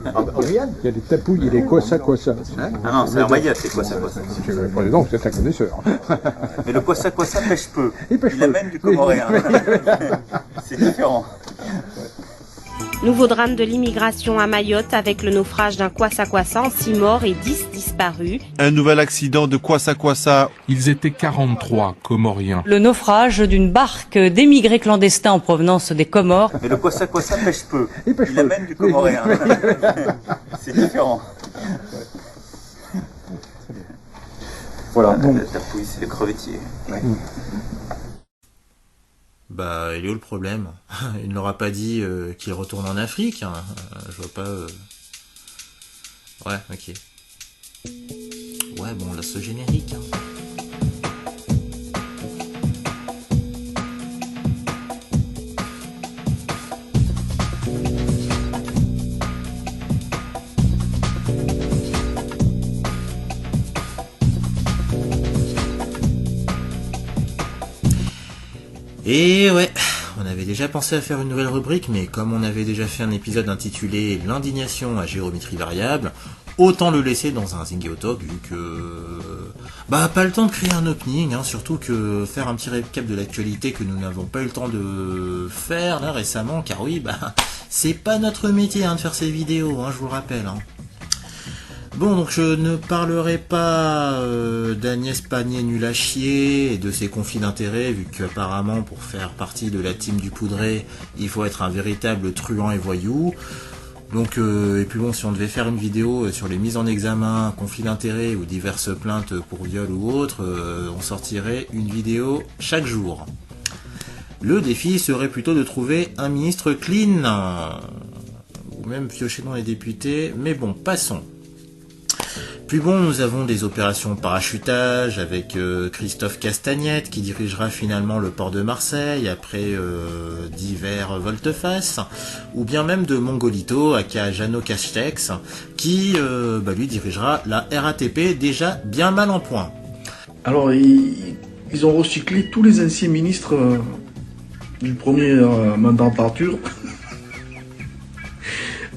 En Guyane? Il y a des tapouilles et des kwassa. Hein? Ah non, c'est en Mayotte, les kwassa. Donc, c'est un connaisseur. Mais le kwassa pêche peu. Il pêche peu. amène du comoréen. C'est différent. Nouveau drame de l'immigration à Mayotte avec le naufrage d'un kwassa-kwassa, 6 morts et 10 disparus. Un nouvel accident de kwassa. Ils étaient 43 Comoriens. Le naufrage d'une barque d'émigrés clandestins en provenance des Comores. Mais le kwassa pêche peu. Il amène du comoréen. C'est différent. Voilà, la tapouille, c'est le crevettier. Ouais. Bah, il est où le problème? Il ne l'aura pas dit qu'il retourne en Afrique. Je vois pas... Ouais, ok. Ouais, bon, on laisse ce générique. Et ouais, on avait déjà pensé à faire une nouvelle rubrique, mais comme on avait déjà fait un épisode intitulé « L'indignation à géométrie variable », autant le laisser dans un Zingueo Talk, vu que... Bah, pas le temps de créer un opening, surtout que faire un petit récap de l'actualité que nous n'avons pas eu le temps de faire, là, récemment, car oui, bah, c'est pas notre métier, de faire ces vidéos, je vous le rappelle, Bon, donc je ne parlerai pas d'Agnès Pannier nul à chier et de ses conflits d'intérêts, vu qu'apparemment pour faire partie de la team du Poudré, il faut être un véritable truand et voyou. Donc, et puis bon, si on devait faire une vidéo sur les mises en examen, conflits d'intérêts ou diverses plaintes pour viol ou autre, on sortirait une vidéo chaque jour. Le défi serait plutôt de trouver un ministre clean, ou même piocher dans les députés, mais bon, passons. Plus bon, nous avons des opérations parachutage avec Christophe Castagnette qui dirigera finalement le port de Marseille après divers volte-face, ou bien même de Mongolito aka Jeannot Castex qui lui dirigera la RATP déjà bien mal en point. Alors ils ont recyclé tous les anciens ministres du premier mandat d'Arthur.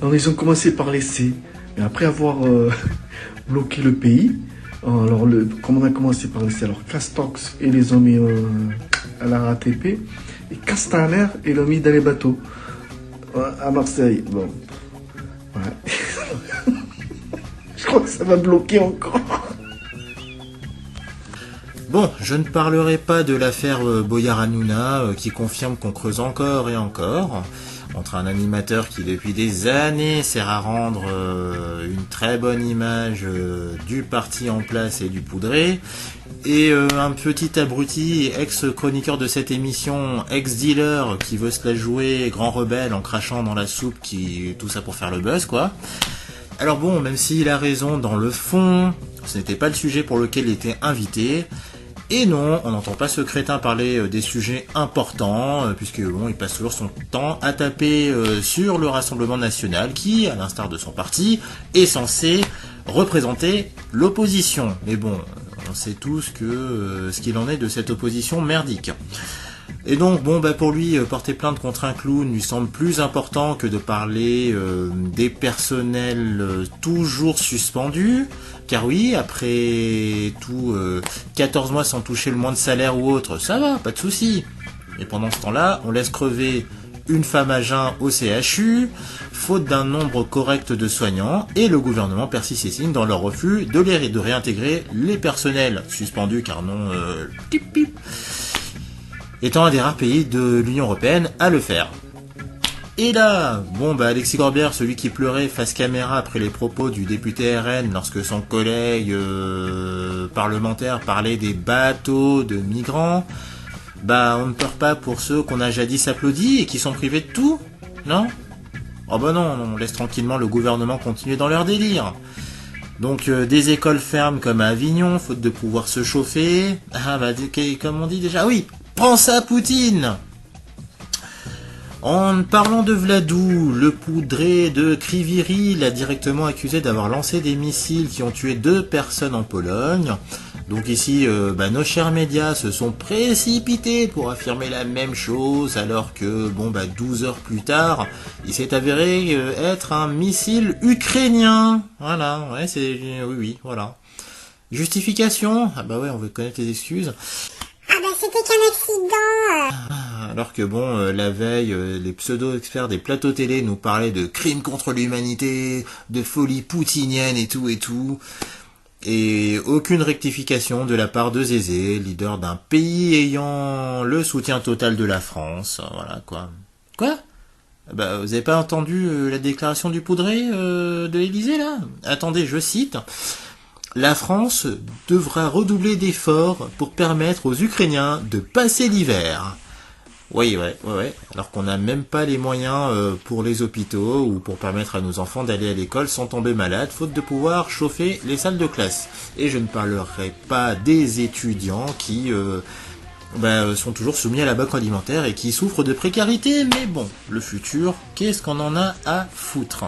Alors ils ont commencé par les C, mais après avoir bloqué le pays, alors comment on a commencé par les C, alors Castox et les ont mis à la RATP, et Castaner et l'ont mis dans les bateaux à Marseille. Bon, ouais. Je crois que ça va bloquer encore. Bon, je ne parlerai pas de l'affaire Boyar Hanouna qui confirme qu'on creuse encore et encore entre un animateur qui depuis des années sert à rendre une très bonne image du parti en place et du Poudré, et un petit abruti, ex-chroniqueur de cette émission, ex-dealer qui veut se la jouer grand rebelle en crachant dans la soupe, tout ça pour faire le buzz quoi. Alors bon, même s'il a raison dans le fond, ce n'était pas le sujet pour lequel il était invité. Et non, on n'entend pas ce crétin parler des sujets importants, puisque bon, il passe toujours son temps à taper sur le Rassemblement National, qui, à l'instar de son parti, est censé représenter l'opposition. Mais bon, on sait tous que ce qu'il en est de cette opposition merdique. Et donc, bon, pour lui, porter plainte contre un clown lui semble plus important que de parler des personnels toujours suspendus. Car oui, après tout, 14 mois sans toucher le moindre salaire ou autre, ça va, pas de souci. Et pendant ce temps-là, on laisse crever une femme à jeun au CHU, faute d'un nombre correct de soignants, et le gouvernement persiste et signe dans leur refus de réintégrer les personnels suspendus, car non, pip pip, étant un des rares pays de l'Union Européenne à le faire. Et là, bon Alexis Corbière, celui qui pleurait face caméra après les propos du député RN lorsque son collègue parlementaire parlait des bateaux de migrants, on ne pleure pas pour ceux qu'on a jadis applaudis et qui sont privés de tout, non? Oh non, on laisse tranquillement le gouvernement continuer dans leur délire. Donc des écoles ferment comme à Avignon, faute de pouvoir se chauffer. Comme on dit déjà, oui, prends ça Poutine. En parlant de Vladou, le Poudré de Kriviri l'a directement accusé d'avoir lancé des missiles qui ont tué 2 personnes en Pologne. Donc ici, nos chers médias se sont précipités pour affirmer la même chose, alors que 12 heures plus tard, il s'est avéré être un missile ukrainien. Voilà, ouais, oui, voilà. Justification, on veut connaître les excuses. C'était qu'un accident. Alors que la veille, les pseudo-experts des plateaux télé nous parlaient de crimes contre l'humanité, de folie poutinienne et tout. Et aucune rectification de la part de Zézé, leader d'un pays ayant le soutien total de la France. Voilà, quoi. Quoi ? Vous avez pas entendu la déclaration du Poudré de l'Élysée, là ? Attendez, je cite... La France devra redoubler d'efforts pour permettre aux Ukrainiens de passer l'hiver. Oui, ouais. Alors qu'on n'a même pas les moyens pour les hôpitaux ou pour permettre à nos enfants d'aller à l'école sans tomber malades, faute de pouvoir chauffer les salles de classe. Et je ne parlerai pas des étudiants qui sont toujours soumis à la banque alimentaire et qui souffrent de précarité. Mais le futur, qu'est-ce qu'on en a à foutre ?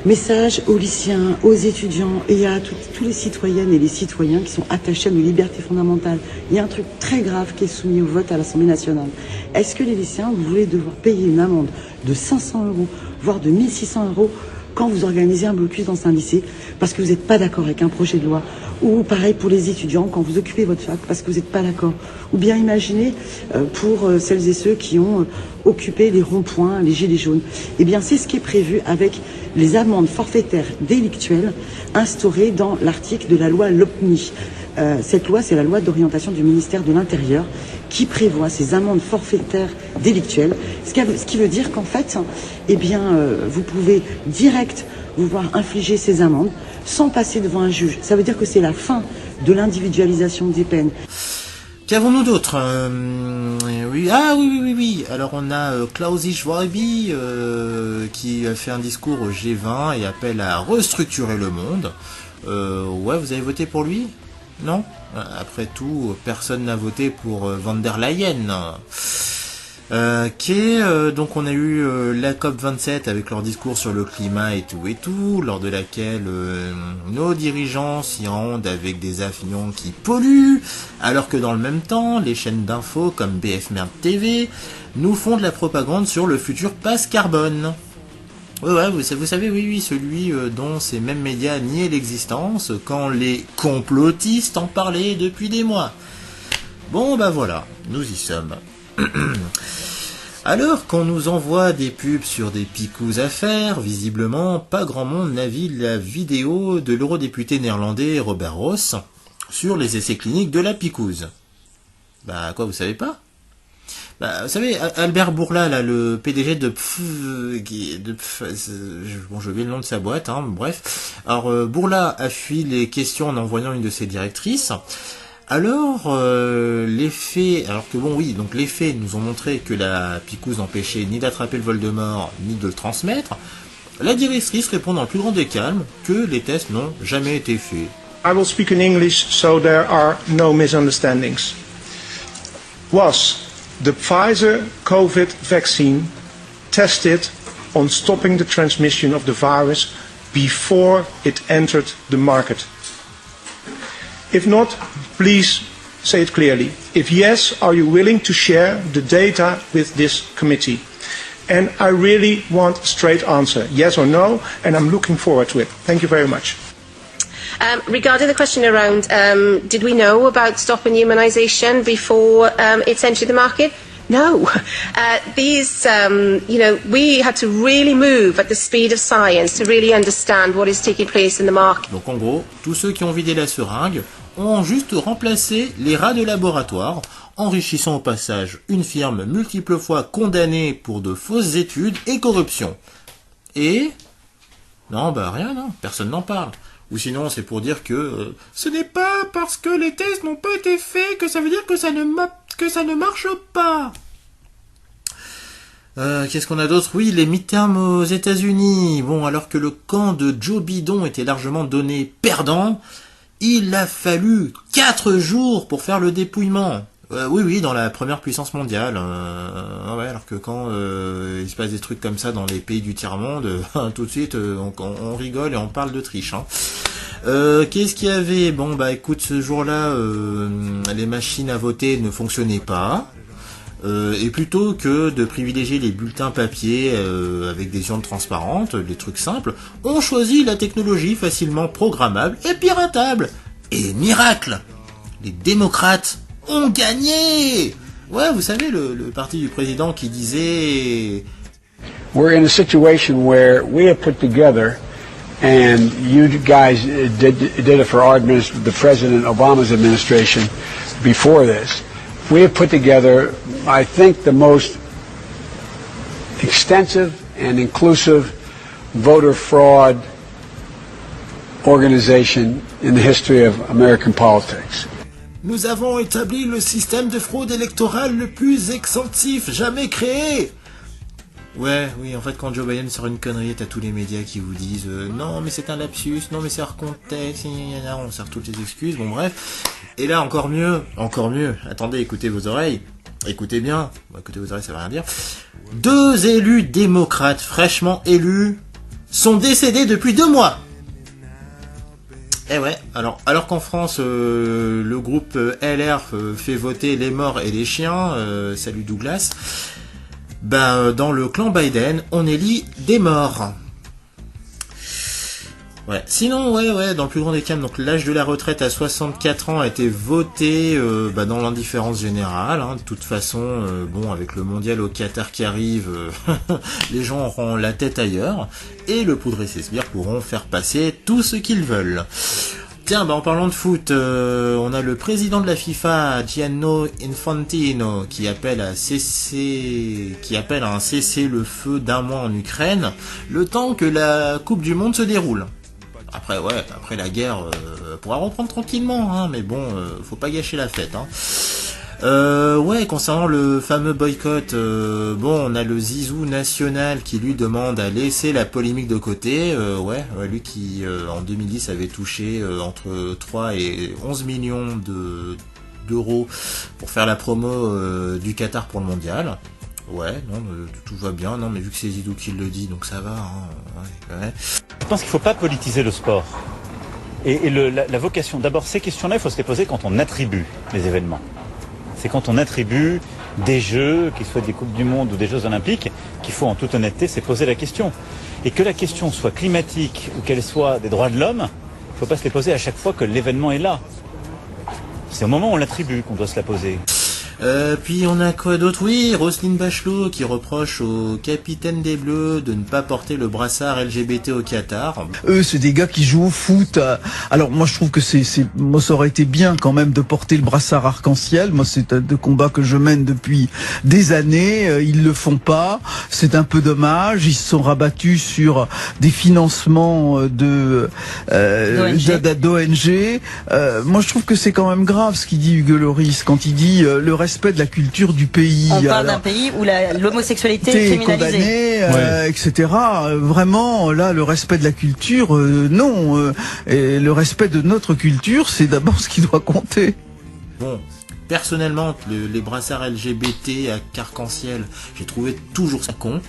Message aux lycéens, aux étudiants et à tous les citoyennes et les citoyens qui sont attachés à nos libertés fondamentales. Il y a un truc très grave qui est soumis au vote à l'Assemblée nationale. Est-ce que les lycéens, vous voulez devoir payer une amende de 500 €, voire de 1600 € quand vous organisez un blocus dans un lycée parce que vous n'êtes pas d'accord avec un projet de loi? Ou pareil pour les étudiants quand vous occupez votre fac parce que vous n'êtes pas d'accord. Ou bien imaginez pour celles et ceux qui ont occupé les ronds-points, les gilets jaunes. Eh bien c'est ce qui est prévu avec les amendes forfaitaires délictuelles instaurées dans l'article de la loi Lopmi. Cette loi, c'est la loi d'orientation du ministère de l'Intérieur qui prévoit ces amendes forfaitaires délictuelles. Ce qui veut dire qu'en fait, vous pouvez direct vous voir infliger ces amendes sans passer devant un juge. Ça veut dire que c'est la fin de l'individualisation des peines. Qu'avons-nous d'autre Oui. Alors on a Klausi Schwalbe qui a fait un discours au G20 et appelle à restructurer le monde. Vous avez voté pour lui ? Non ? Après tout, personne n'a voté pour von der Leyen. Donc on a eu la COP27 avec leur discours sur le climat et tout, lors de laquelle nos dirigeants s'y rendent avec des avions qui polluent, alors que dans le même temps, les chaînes d'infos comme BF Merde TV nous font de la propagande sur le futur pass carbone. Ouais, vous savez, oui, celui dont ces mêmes médias niaient l'existence quand les complotistes en parlaient depuis des mois. Voilà, nous y sommes. Alors qu'on nous envoie des pubs sur des picous à faire, visiblement, pas grand monde n'a vu la vidéo de l'eurodéputé néerlandais Robert Ross sur les essais cliniques de la picouse. Vous savez pas ? Vous savez, Albert Bourla, là, le PDG de j'ai oublié le nom de sa boîte, bref. Alors, Bourla a fui les questions en envoyant une de ses directrices. Alors, les faits nous ont montré que la picouse n'empêchait ni d'attraper le Voldemort, ni de le transmettre. La directrice répond dans le plus grand des calmes que les tests n'ont jamais été faits. I will speak in English so there are no misunderstandings. Was the Pfizer COVID vaccine tested on stopping the transmission of the virus before it entered the market? If not, please say it clearly. If yes, are you willing to share the data with this committee? And I really want a straight answer, yes or no, and I'm looking forward to it. Thank you very much. Regarding the question around, did we know about stopping immunisation before it's entered the market? No. We had to really move at the speed of science to really understand what is taking place in the market. Donc en gros, tous ceux qui ont vidé la seringue ont juste remplacé les rats de laboratoire, enrichissant au passage une firme multiples fois condamnée pour de fausses études et corruption. Et... rien, personne n'en parle. Ou sinon, c'est pour dire que ce n'est pas parce que les tests n'ont pas été faits que ça veut dire que ça ne marche pas. Qu'est-ce qu'on a d'autre ? Oui, les midterms aux États-Unis. Alors que le camp de Joe Biden était largement donné perdant, il a fallu 4 jours pour faire le dépouillement. Oui, dans la première puissance mondiale. Alors que quand il se passe des trucs comme ça dans les pays du tiers-monde, tout de suite on rigole et on parle de triche. Qu'est-ce qu'il y avait? Bon, bah écoute, ce jour-là, les machines à voter ne fonctionnaient pas. Et plutôt que de privilégier les bulletins papier avec des urnes transparentes, les trucs simples, on choisit la technologie facilement programmable et piratable. Et miracle, les démocrates ont gagné. Ouais, vous savez, le parti du président qui disait... We're in a situation where we have put together, and you guys did it for our the President Obama's administration before this. We have put together, I think, the most extensive and inclusive voter fraud organization in the history of American politics. Nous avons établi le système de fraude électorale le plus exhaustif jamais créé. Ouais, oui, en fait, quand Joe Biden sort une connerie, t'as tous les médias qui vous disent non, mais c'est un lapsus, non, mais c'est hors contexte, on sert toutes les excuses, bon, bref. Et là, encore mieux. Attendez, écoutez vos oreilles. Écoutez bien. Bon, écoutez vos oreilles, ça veut rien dire. 2 élus démocrates fraîchement élus sont décédés depuis 2 mois. Eh ouais, alors qu'en France, le groupe LR fait voter les morts et les chiens, salut Douglas, ben dans le clan Biden, on élit des morts. Ouais. Sinon, ouais, dans le plus grand des cas, donc l'âge de la retraite à 64 ans a été voté dans l'indifférence générale. Hein. De toute façon, bon, avec le mondial au Qatar qui arrive, les gens auront la tête ailleurs. Et le poudre et ses sbires pourront faire passer tout ce qu'ils veulent. Tiens, en parlant de foot, on a le président de la FIFA, Gianni Infantino, qui appelle à un cessez-le-feu d'1 mois en Ukraine, le temps que la Coupe du Monde se déroule. Après la guerre, pourra reprendre tranquillement, hein, mais bon, faut pas gâcher la fête, hein. Concernant le fameux boycott, on a le Zizou national qui lui demande à laisser la polémique de côté, lui qui en 2010 avait touché entre 3 et 11 millions d'euros pour faire la promo du Qatar pour le mondial. Ouais, non, tout va bien, non, mais vu que c'est Zizou qui le dit, donc ça va, hein, ouais. Je pense qu'il ne faut pas politiser le sport. Et la vocation, d'abord, ces questions-là, il faut se les poser quand on attribue les événements. C'est quand on attribue des jeux, qu'ils soient des Coupes du Monde ou des Jeux Olympiques, qu'il faut en toute honnêteté se poser la question. Et que la question soit climatique ou qu'elle soit des droits de l'homme, il ne faut pas se les poser à chaque fois que l'événement est là. C'est au moment où on l'attribue qu'on doit se la poser. Puis on a quoi d'autre? Oui, Roselyne Bachelot qui reproche au capitaine des Bleus de ne pas porter le brassard LGBT au Qatar. Eux, c'est des gars qui jouent au foot. Alors moi, je trouve que moi, ça aurait été bien quand même de porter le brassard arc-en-ciel. Moi, c'est un combat que je mène depuis des années. Ils le font pas. C'est un peu dommage. Ils se sont rabattus sur des financements d'ONG. Moi, je trouve que c'est quand même grave ce qu'il dit Hugo Loris quand il dit le respect de la culture du pays. On parle d'un pays où l'homosexualité est criminalisée. Etc. Vraiment, là, le respect de la culture, non. Et le respect de notre culture, c'est d'abord ce qui doit compter. Bon, personnellement, les brassards LGBT à arc-en-ciel, j'ai trouvé toujours ça con.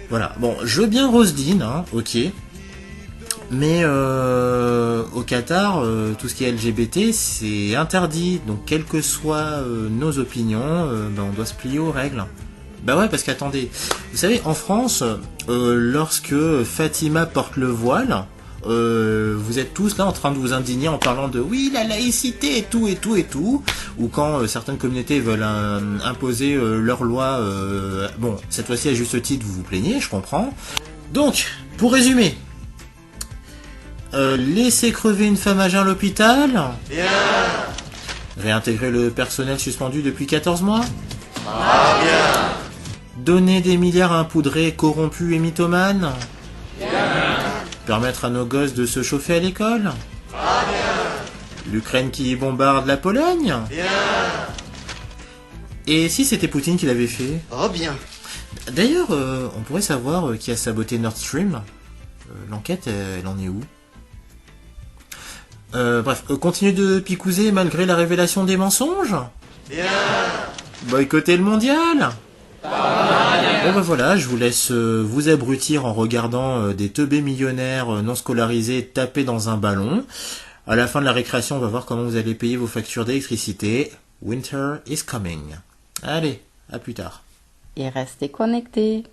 Voilà, bon, je veux bien Roselyne, hein, ok. Mais au Qatar, tout ce qui est LGBT, c'est interdit. Donc, quelles que soient nos opinions, on doit se plier aux règles. Bah ouais, parce qu'attendez, vous savez, en France, lorsque Fatima porte le voile, vous êtes tous là en train de vous indigner en parlant de oui, la laïcité et tout, ou quand certaines communautés veulent imposer leur loi, cette fois-ci à juste titre, vous vous plaignez, je comprends. Donc, pour résumer, laisser crever une femme à jeun à l'hôpital. Bien. Réintégrer le personnel suspendu depuis 14 mois. Ah, bien. Donner des milliards à un poudré corrompu et mythomane. Bien. Permettre à nos gosses de se chauffer à l'école. Ah, bien. L'Ukraine qui bombarde la Pologne. Bien. Et si c'était Poutine qui l'avait fait? Oh, bien. D'ailleurs, on pourrait savoir qui a saboté Nord Stream. L'enquête, elle en est où? Continue de picouser malgré la révélation des mensonges. Bien. Boycotter le mondial. Pas mal. Bon ben voilà, je vous laisse vous abrutir en regardant des teubés millionnaires non scolarisés taper dans un ballon. À la fin de la récréation, on va voir comment vous allez payer vos factures d'électricité. Winter is coming. Allez, à plus tard. Et restez connectés.